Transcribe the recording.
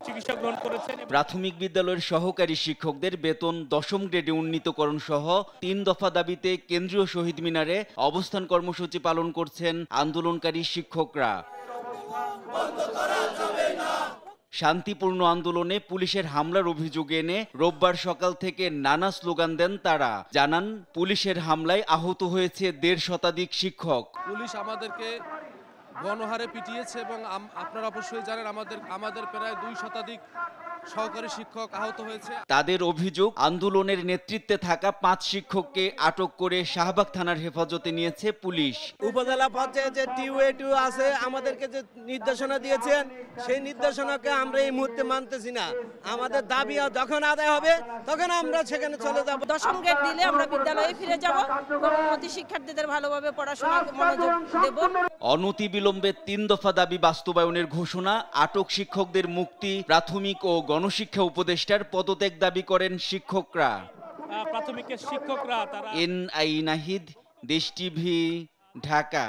চিকিৎসা গ্রহণ করেছেন। প্রাথমিক বিদ্যালয়ের সহকারী শিক্ষকদের বেতন ১০ম গ্রেডে উন্নীতকরণ সহ ৩ দফা দাবিতে কেন্দ্রীয় শহীদ মিনারে অবস্থান কর্মসূচি পালন করছেন আন্দোলনকারী শিক্ষকরা। শান্তিপূর্ণ আন্দোলনে পুলিশের হামলার অভিযোগ এনে রোববার সকাল থেকে নানা স্লোগান দেন তারা। জানান, পুলিশের হামলায় আহত হয়েছে ১.৫ শতাধিক শিক্ষক। পুলিশ আমাদেরকে গণহারে পিটিয়েছে এবং আপনারা অবশ্যই জানেন আমাদের প্রায় ২ শতাধিক সহকারী শিক্ষক আহত হয়েছে। তাদের অভিযোগ, আন্দোলনের নেতৃত্বে থাকা ৫ শিক্ষককে আটক করে শাহবাগ থানার হেফাজতে নিয়েছে পুলিশ। উপজেলা পর্যায়ে যে টিউ আছে, আমাদেরকে যে নির্দেশনা দিয়েছেন সেই নির্দেশনাকে আমরা এই মুহূর্তে মানতেছি না। আমাদের দাবি যখন আদায় হবে তখন আমরা সেখানে চলে যাব। ১০ম গ্রেড দিলে আমরা বিদ্যালয়ে ফিরে যাব, প্রতি শিক্ষার্থীদের ভালোভাবে পড়াশোনা মনোযোগ দেব। অনতিবিলম্বে ৩ দফা দাবি বাস্তবায়নের ঘোষণা, আটক শিক্ষকদের মুক্তি, প্রাথমিক ও গণশিক্ষা উপদেষ্টার পদত্যাগ দাবি করেন শিক্ষকরা। প্রাথমিকের শিক্ষকরা তারা এনআই নাহিদ, দেশ টিভি, ঢাকা।